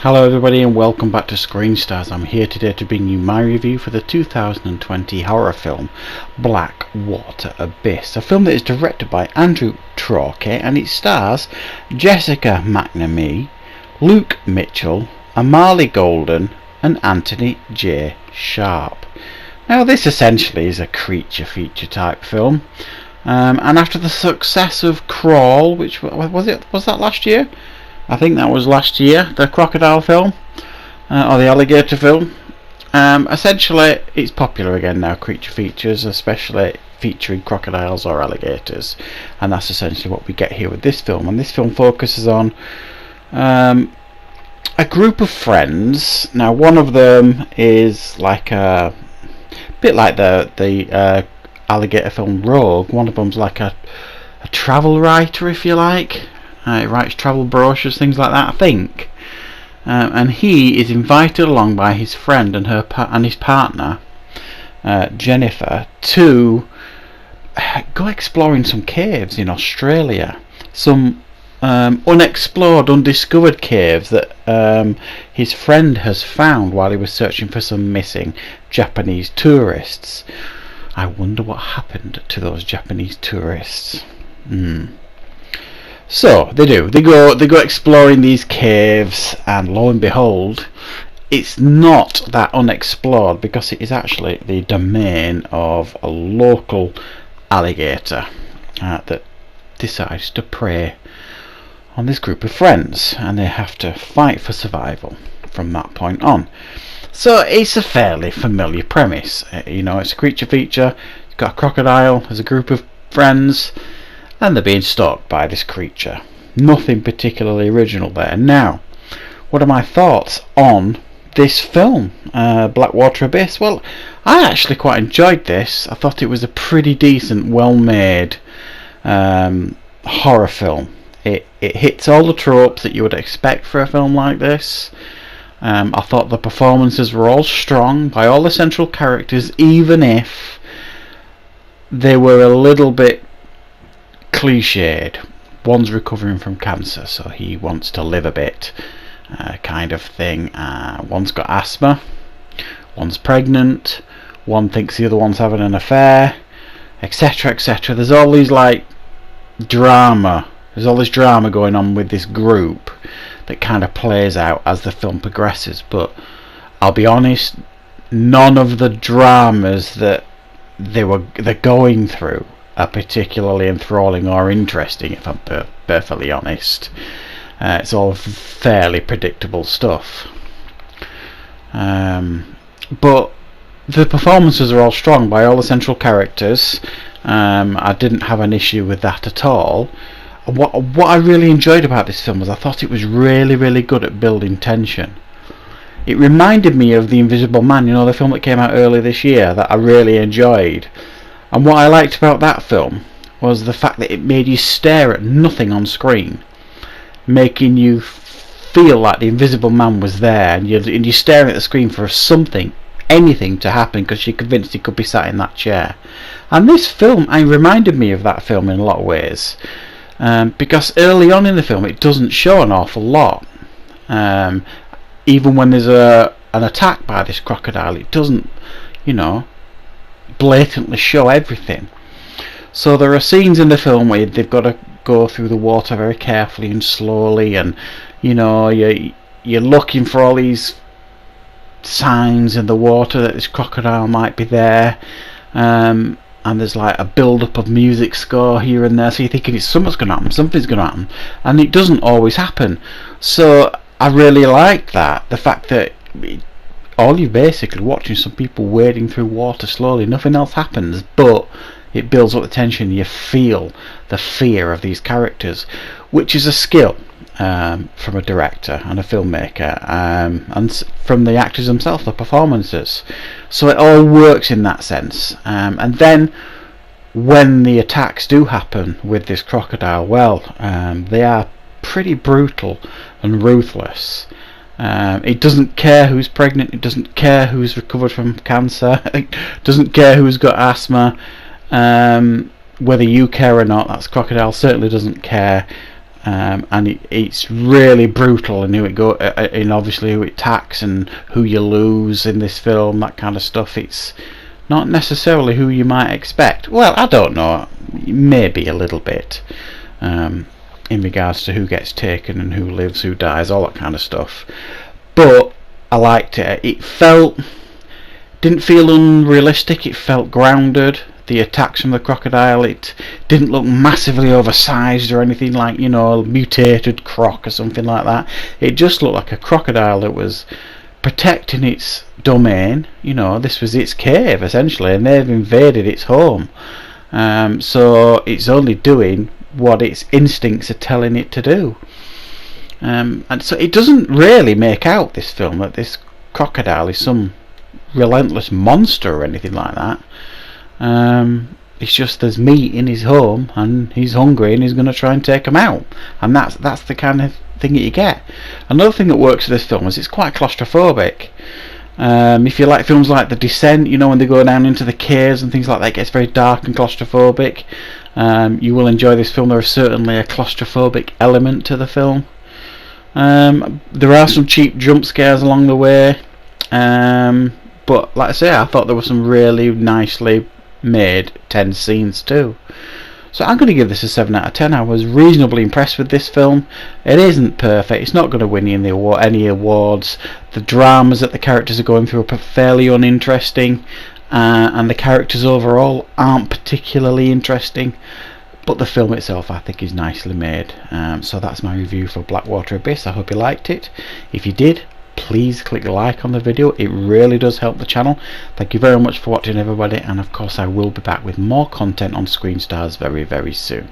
Hello everybody and welcome back to Screen Stars. I'm here today to bring you my review for the 2020 horror film Blackwater Abyss, a film that is directed by Andrew Trochet and it stars Jessica McNamee, Luke Mitchell, Amali Golden and Anthony J. Sharp. Now this essentially is a creature feature type film, and after the success of Crawl, which was that last year? I think that was last year, the Crocodile film, or the alligator film. Essentially, it's popular again now, creature features, especially featuring crocodiles or alligators. And that's essentially what we get here with this film. And this film focuses on a group of friends. Now, one of them is like a bit like the alligator film Rogue. One of them's like a travel writer, if you like. He writes travel brochures, things like that, I think. And he is invited along by his friend and his partner, Jennifer, to go exploring some caves in Australia. Some unexplored, undiscovered caves that his friend has found while he was searching for some missing Japanese tourists. I wonder what happened to those Japanese tourists. So they go exploring these caves, and lo and behold, it's not that unexplored because it is actually the domain of a local alligator that decides to prey on this group of friends, and they have to fight for survival from that point on. So it's a fairly familiar premise. It's a creature feature. It's got a crocodile as a group of friends, and they're being stalked by this creature. Nothing particularly original there. Now, what are my thoughts on this film, Blackwater Abyss? Well, I actually quite enjoyed this. I thought it was a pretty decent, well-made horror film. It hits all the tropes that you would expect for a film like this. I thought the performances were all strong by all the central characters, even if they were a little bit cliched. One's recovering from cancer, so he wants to live a bit, kind of thing. One's got asthma, one's pregnant, one thinks the other one's having an affair, etc, etc. There's all these drama. There's all this drama going on with this group that kind of plays out as the film progresses. But I'll be honest, none of the dramas that they're going through are particularly enthralling or interesting, if I'm perfectly honest. It's all fairly predictable stuff. But the performances are all strong by all the central characters. I didn't have an issue with that at all. What I really enjoyed about this film was I thought it was really, really good at building tension. It reminded me of The Invisible Man, the film that came out earlier this year that I really enjoyed. And what I liked about that film was the fact that it made you stare at nothing on screen, making you feel like the Invisible Man was there, and you're staring at the screen for anything to happen because you're convinced he could be sat in that chair. And this film reminded me of that film in a lot of ways, because early on in the film it doesn't show an awful lot. Even when there's an attack by this crocodile, it doesn't, blatantly show everything. So there are scenes in the film where they've got to go through the water very carefully and slowly, and you're looking for all these signs in the water that this crocodile might be there, and there's like a build-up of music score here and there, so you're thinking something's going to happen, and it doesn't always happen. So I really liked that, the fact that all you're basically watching some people wading through water slowly, nothing else happens, but it builds up the tension. You feel the fear of these characters, which is a skill from a director and a filmmaker, and from the actors themselves, the performances. So it all works in that sense. And then when the attacks do happen with this crocodile, they are pretty brutal and ruthless. It doesn't care who's pregnant, it doesn't care who's recovered from cancer, it doesn't care who's got asthma, whether you care or not. That crocodile certainly doesn't care. and it's really brutal, and and obviously who it attacks and who you lose in this film, that kind of stuff. It's not necessarily who you might expect. Well, I don't know, maybe a little bit, in regards to who gets taken and who lives, who dies, all that kind of stuff. But I liked it. It didn't feel unrealistic. It felt grounded. The attacks from the crocodile, it didn't look massively oversized or anything like, a mutated croc or something like that. It just looked like a crocodile that was protecting its domain. This was its cave essentially, and they've invaded its home. So it's only doing what its instincts are telling it to do. And so it doesn't really make out, this film, that this crocodile is some relentless monster or anything like that. It's just there's meat in his home and he's hungry and he's going to try and take him out, and that's the kind of thing that you get. Another thing that works with this film is it's quite claustrophobic. If you like films like The Descent, when they go down into the caves and things like that, it gets very dark and claustrophobic. You will enjoy this film. There is certainly a claustrophobic element to the film. There are some cheap jump scares along the way, but like I say, I thought there were some really nicely made tense scenes too. So I'm going to give this a 7 out of 10. I was reasonably impressed with this film. It isn't perfect. It's not going to win you any awards. The dramas that the characters are going through are fairly uninteresting, and the characters overall aren't particularly interesting. But the film itself, I think, is nicely made. So that's my review for Blackwater Abyss. I hope you liked it. If you did, please click like on the video. It really does help the channel. Thank you very much for watching, everybody, and of course I will be back with more content on Screen Stars very, very soon.